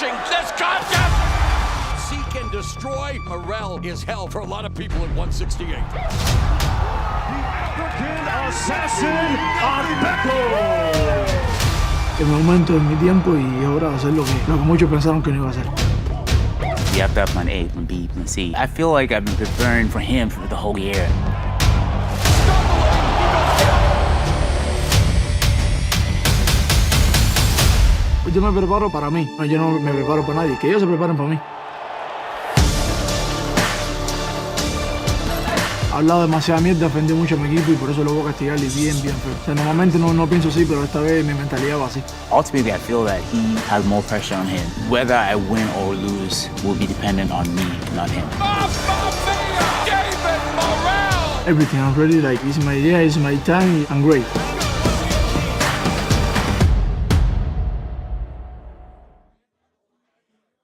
finishing this contest. Seek and destroy. Morrell is hell for a lot of people at 168. The African Assassin Agbeko. En mi momento, en mi tiempo, y ahora hacer lo que muchos pensaron que no iba a hacer. You have to have plan A, plan B, plan C. I feel like I've been preparing for him for the whole year. Yo me preparo para mí, yo no me preparo para nadie, que ellos se preparen para mí. Ha hablado demasiada mierda, defendió mucho a mi equipo y por eso lo voy a castigar y bien feo. O sea, normalmente no pienso así, pero esta vez mi mentalidad va así. Ultimately, I feel that he has more pressure on him. Whether I win or lose will be dependent on me, not him. David Morrell! Everything, I'm ready, like, it's my day, it's my time, I'm great.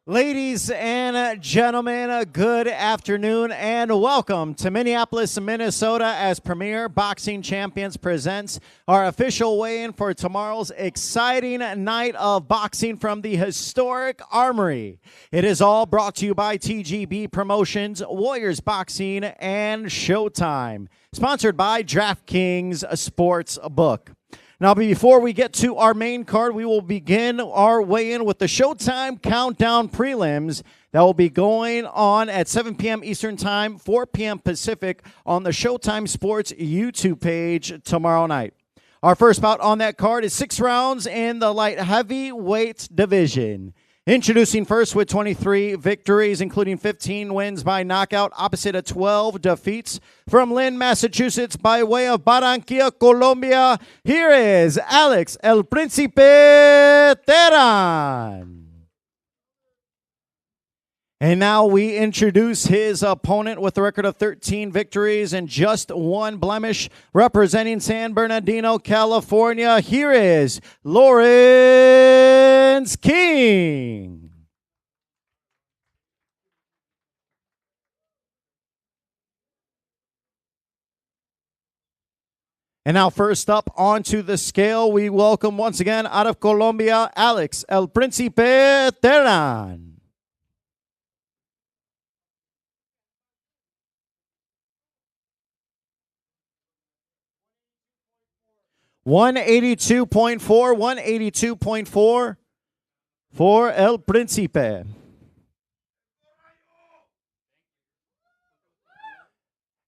Ladies and gentlemen, good afternoon and welcome to Minneapolis, Minnesota as Premier Boxing Champions presents our official weigh-in for tomorrow's exciting night of boxing from the historic Armory. It is all brought to you by TGB Promotions, Warriors Boxing, and Showtime. Sponsored by DraftKings Sportsbook. Now, before we get to our main card, we will begin our weigh-in with the Showtime Countdown Prelims that will be going on at 7 p.m. Eastern Time, 4 p.m. Pacific on the Showtime Sports YouTube page tomorrow night. Our first bout on that card is 6 rounds in the light heavyweight division. Introducing first with 23 victories, including 15 wins by knockout, opposite of 12 defeats. From Lynn, Massachusetts, by way of Barranquilla, Colombia, here is Alex El Príncipe Terán. And now we introduce his opponent with a record of 13 victories and just 1 blemish, representing San Bernardino, California. Here is Lawrence King. And now first up onto the scale, we welcome once again out of Colombia, Alex El Príncipe Terán. 182.4 for El Príncipe.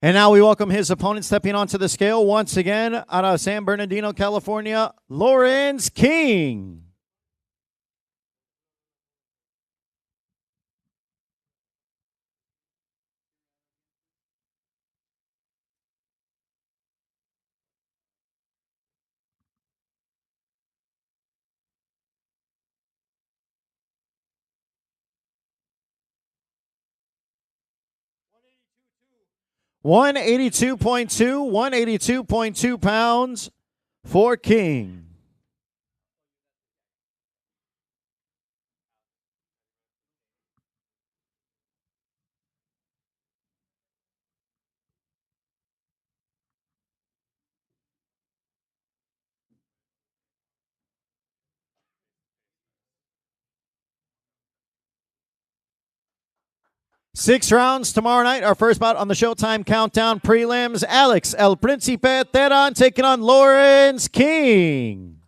And now we welcome his opponent stepping onto the scale once again out of San Bernardino, California, Lawrence King. One 182.2 pounds for King. Six rounds tomorrow night. Our first bout on the Showtime Countdown Prelims. Alex El Príncipe Terán taking on Lawrence King.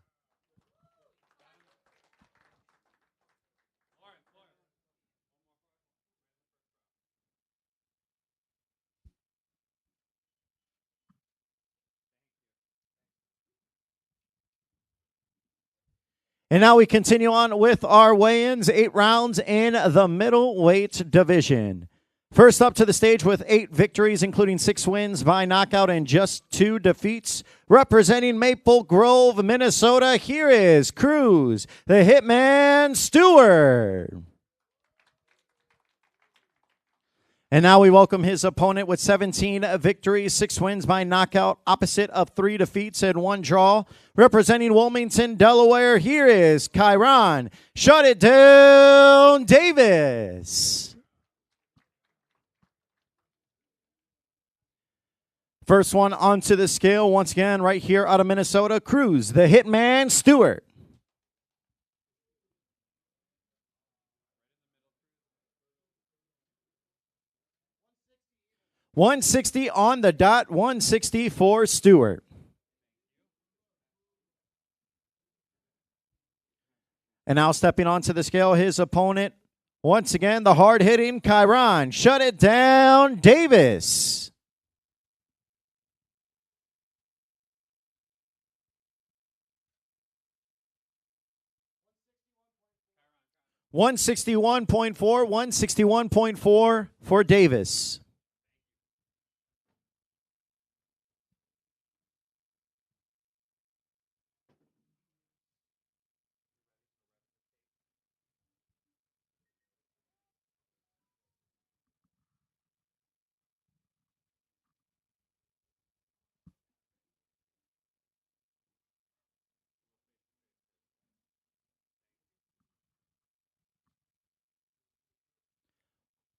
And now we continue on with our weigh-ins, 8 rounds in the middleweight division. First up to the stage with 8 victories, including 6 wins by knockout and just 2 defeats. Representing Maple Grove, Minnesota, here is Cruz, the Hitman Stewart. And now we welcome his opponent with 17 victories, 6 wins by knockout, opposite of 3 defeats and 1 draw. Representing Wilmington, Delaware, here is Kyron Shut It Down Davis. First one onto the scale, once again, right here out of Minnesota, Cruz, the Hitman Stewart. 160 on the dot, 160 for Stewart. And now stepping onto the scale, his opponent, once again, the hard-hitting Chiron. Shut it down, Davis. $161.4 for Davis.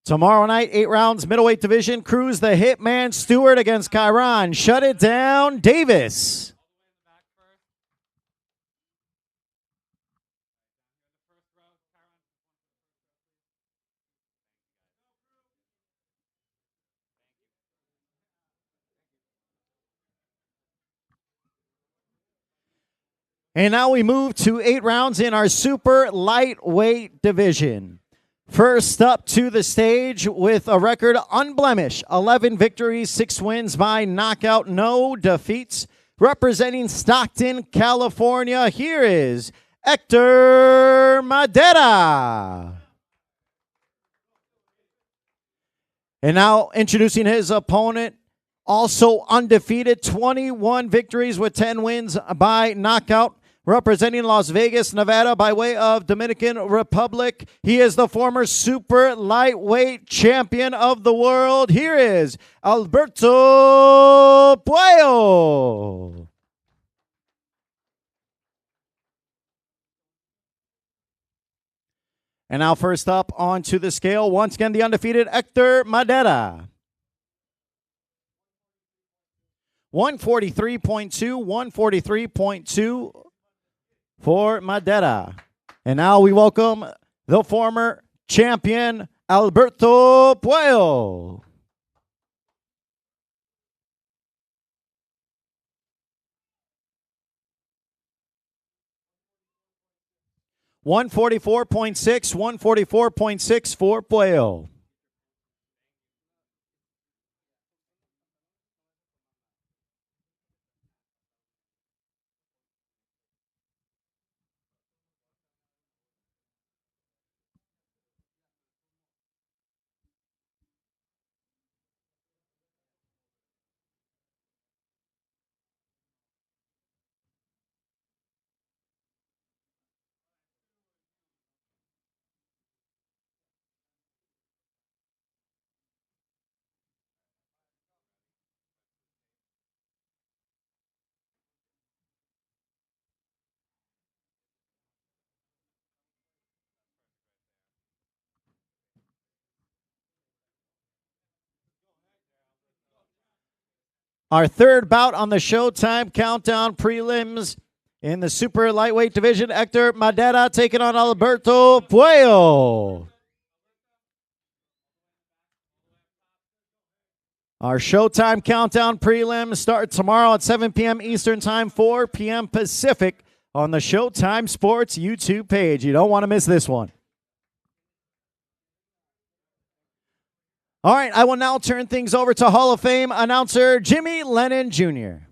Tomorrow night, 8 rounds, middleweight division. Cruz the Hitman Stewart against Chiron. Shut it down, Davis. And now we move to 8 rounds in our super lightweight division. First up to the stage with a record unblemished, 11 victories, 6 wins by knockout, no defeats. Representing Stockton, California, here is Hector Madera. And now introducing his opponent, also undefeated, 21 victories with 10 wins by knockout. Representing Las Vegas, Nevada by way of Dominican Republic. He is the former super lightweight champion of the world. Here is Alberto Puello. And now first up onto the scale, once again the undefeated Hector Madera. 143.2, 143.2 for Madera. And now we welcome the former champion, Alberto Puello. $144.6, 144.6 for Puello. Our third bout on the Showtime Countdown prelims in the super lightweight division. Hector Madera taking on Alberto Puello. Our Showtime Countdown prelims start tomorrow at 7 p.m. Eastern Time, 4 p.m. Pacific on the Showtime Sports YouTube page. You don't want to miss this one. All right, I will now turn things over to Hall of Fame announcer Jimmy Lennon Jr.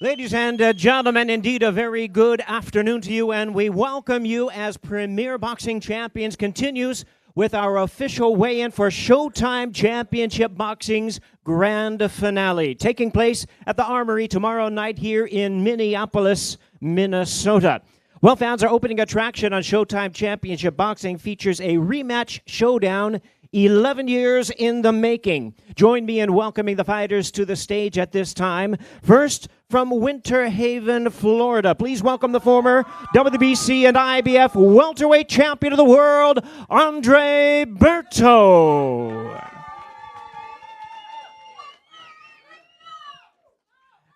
Ladies and gentlemen, indeed a very good afternoon to you, and we welcome you as Premier Boxing Champions continues with our official weigh-in for Showtime Championship Boxing's grand finale, taking place at the Armory tomorrow night here in Minneapolis, Minnesota. Well, fans, our opening attraction on Showtime Championship Boxing features a rematch showdown 11 years in the making. Join me in welcoming the fighters to the stage at this time. First, from Winter Haven, Florida, please welcome the former WBC and IBF welterweight champion of the world, Andre Berto.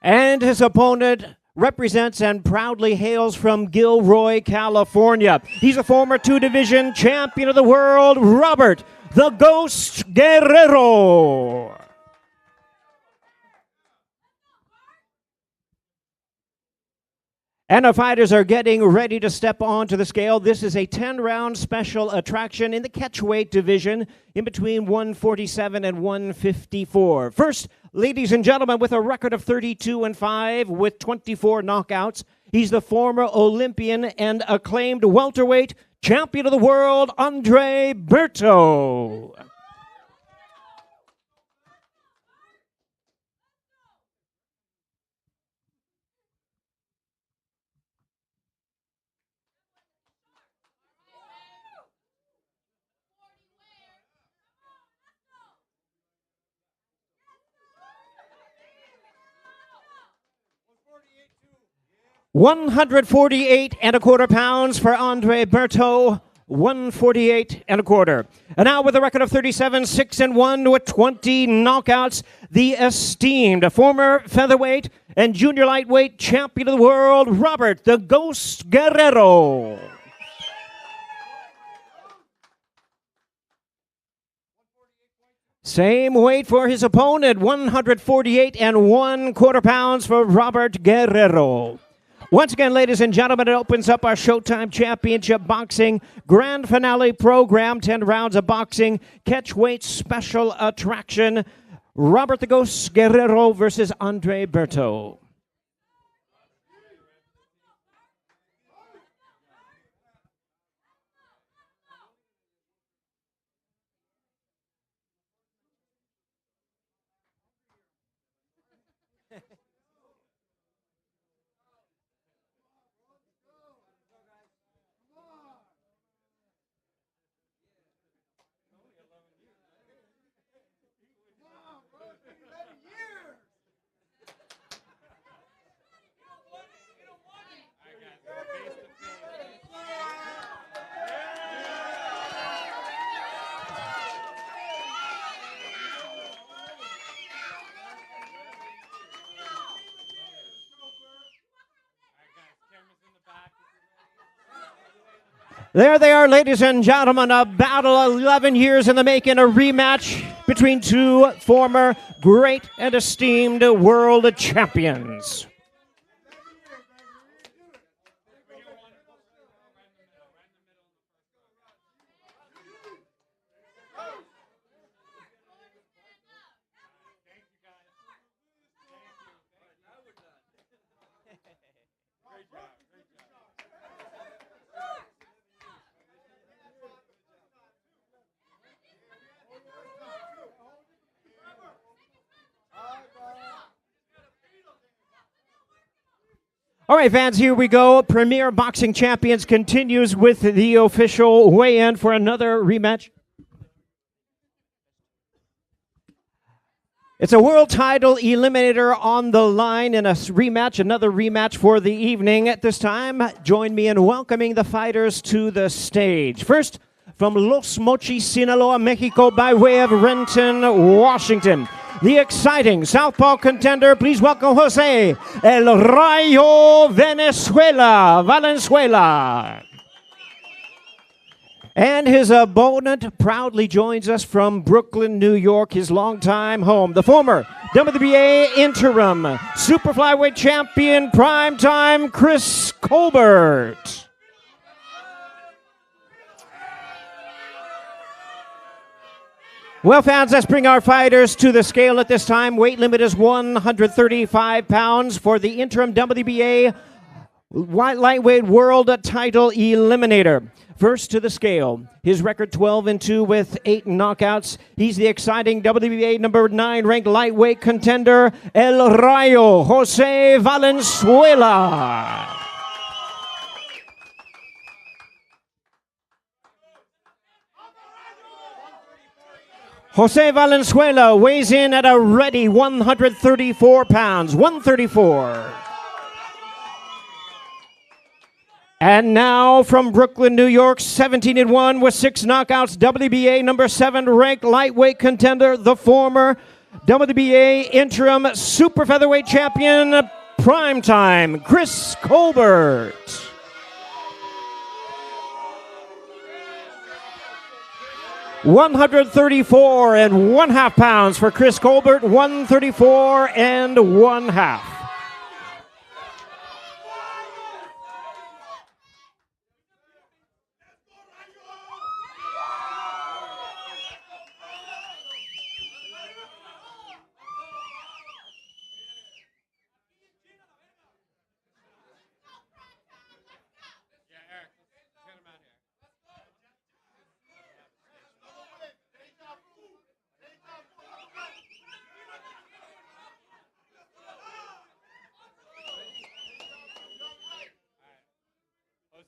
And his opponent, represents and proudly hails from Gilroy, California. He's a former two-division champion of the world, Robert the Ghost Guerrero. And our fighters are getting ready to step onto the scale. This is a 10-round special attraction in the catchweight division in between 147 and 154. First, ladies and gentlemen, with a record of 32-5 with 24 knockouts, he's the former Olympian and acclaimed welterweight champion of the world, Andre Berto. 148.25 pounds for Andre Berto. 148.25. And now with a record of 37-6-1 with 20 knockouts, the esteemed former featherweight and junior lightweight champion of the world, Robert the Ghost Guerrero. Same weight for his opponent, 148.25 pounds for Robert Guerrero. Once again, ladies and gentlemen, it opens up our Showtime Championship Boxing Grand Finale program. 10 rounds of boxing, catchweight special attraction. Robert the Ghost Guerrero versus Andre Berto. There they are, ladies and gentlemen, a battle 11 years in the making, a rematch between two former great and esteemed world champions. All right, fans, here we go. Premier Boxing Champions continues with the official weigh-in for another rematch. It's a world title eliminator on the line in a rematch, another rematch for the evening. At this time, join me in welcoming the fighters to the stage. First, from Los Mochis, Sinaloa, Mexico, by way of Renton, Washington, the exciting southpaw contender. Please welcome Jose El Rayo Valenzuela. And his opponent proudly joins us from Brooklyn, New York, his longtime home, the former WBA interim super flyweight champion, Primetime, Chris Colbert. Well, fans, let's bring our fighters to the scale at this time. Weight limit is 135 pounds for the interim WBA Lightweight World Title Eliminator. First to the scale, his record 12-2 with 8 knockouts. He's the exciting WBA number 9 ranked lightweight contender, El Rayo, Jose Valenzuela. Jose Valenzuela weighs in at a ready 134 pounds, 134. And now from Brooklyn, New York, 17-1 with 6 knockouts, WBA number 7 ranked lightweight contender, the former WBA interim super featherweight champion, Primetime, Chris Colbert. £134.5 for Chris Colbert, 134.5.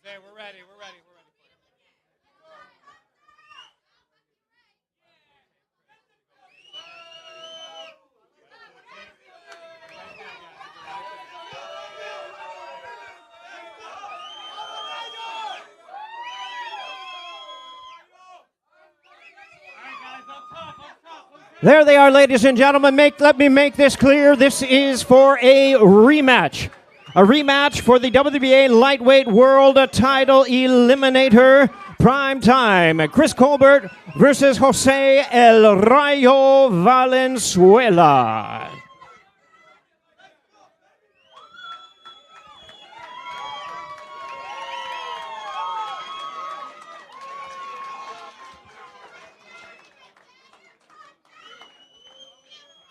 Jose, we're ready. We're ready. We're ready. There they are, ladies and gentlemen. Let me make this clear. This is for a rematch. A rematch for the WBA Lightweight World Title Eliminator. Prime time. Chris Colbert versus Jose El Rayo Valenzuela.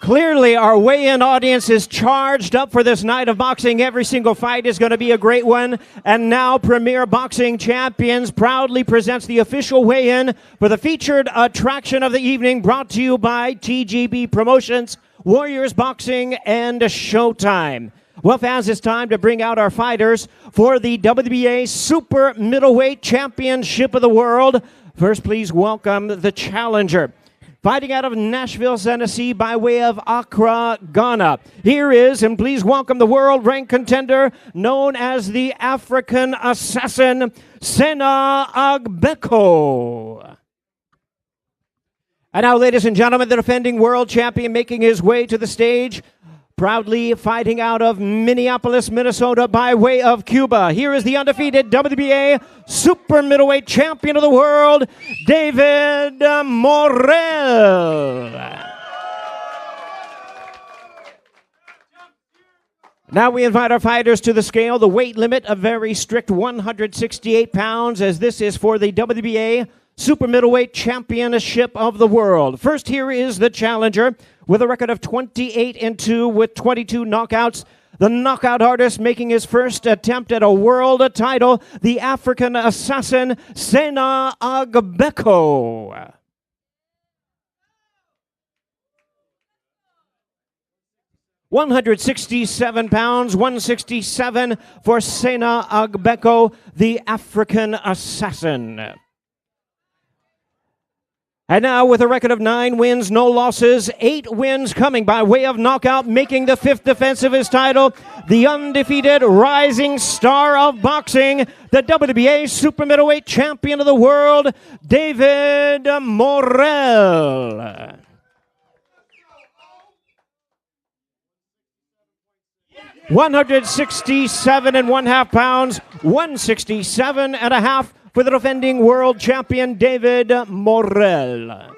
Clearly, our weigh-in audience is charged up for this night of boxing. Every single fight is going to be a great one. And now, Premier Boxing Champions proudly presents the official weigh-in for the featured attraction of the evening, brought to you by TGB Promotions, Warriors Boxing, and Showtime. Well, fans, it's time to bring out our fighters for the WBA Super Middleweight Championship of the World. First, please welcome the challenger. Fighting out of Nashville, Tennessee, by way of Accra, Ghana. Here is, and please welcome the world-ranked contender known as the African Assassin, Sena Agbeko. And now, ladies and gentlemen, the defending world champion making his way to the stage, proudly fighting out of Minneapolis, Minnesota, by way of Cuba. Here is the undefeated WBA Super Middleweight Champion of the World, David Morrell. Now we invite our fighters to the scale. The weight limit, a very strict 168 pounds, as this is for the WBA Super Middleweight Championship of the World. First, here is the challenger with a record of 28-2 with 22 knockouts. The knockout artist making his first attempt at a world title, the African Assassin, Sena Agbeko. £167, 167 for Sena Agbeko, the African Assassin. And now, with a record of 9 wins, no losses, 8 wins coming by way of knockout, making the 5th defense of his title, the undefeated rising star of boxing, the WBA Super Middleweight Champion of the World, David Morrell. £167.5 pounds, 167.5 for the defending world champion, David Morrell.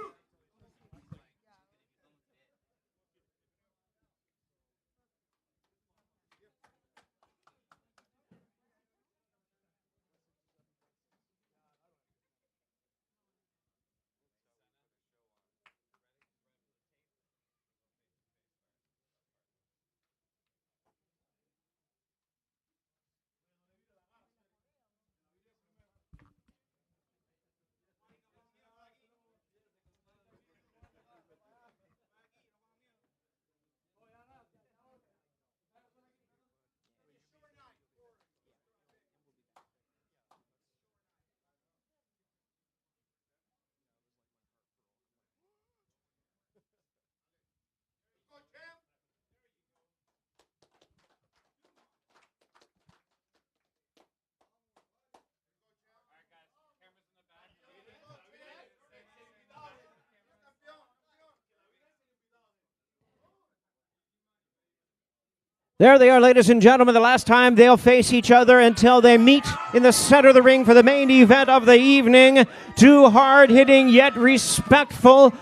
There they are, ladies and gentlemen. The last time they'll face each other until they meet in the center of the ring for the main event of the evening. Two hard-hitting yet respectful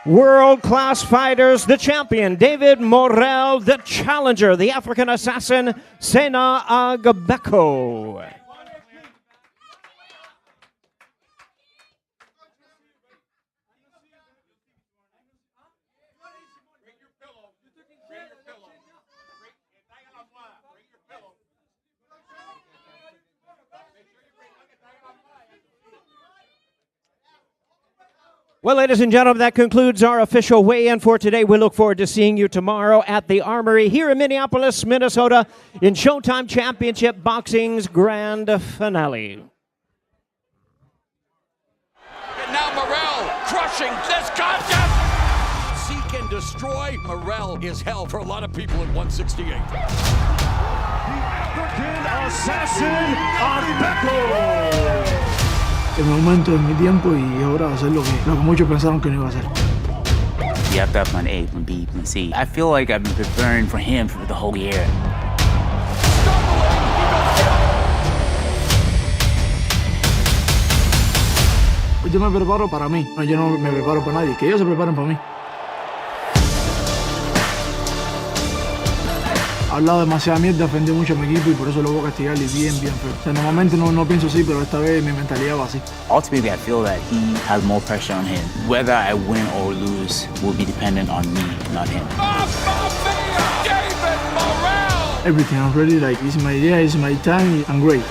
world-class fighters. The champion, David Morrell. The challenger, the African assassin, Sena Agbeko. Well, ladies and gentlemen, that concludes our official weigh-in for today. We look forward to seeing you tomorrow at the Armory here in Minneapolis, Minnesota, in Showtime Championship Boxing's grand finale. And now Morrell crushing this contest. Seek and destroy. Morrell is hell for a lot of people at 168. The African assassin, Agbeko. En mi momento, en mi tiempo, y es hora de hacer lo que muchos pensaron que no iba a hacer. You have to have plan A, plan B, plan C. I feel like I've been preparing for him for the whole year. Yo me preparo para mí, yo no me preparo para nadie, que ellos se preparen para mí. Ha hablado demasiada mierda, ofendió mucho a mi equipo y por eso lo voy a castigar y bien feo. O sea, normalmente no pienso así, pero esta vez mi mentalidad va así. Ultimately, I feel that he has more pressure on him. Whether I win or lose will be dependent on me, not him. David Morrell! Everything, I'm ready, like, it's my day, it's my time, I'm great.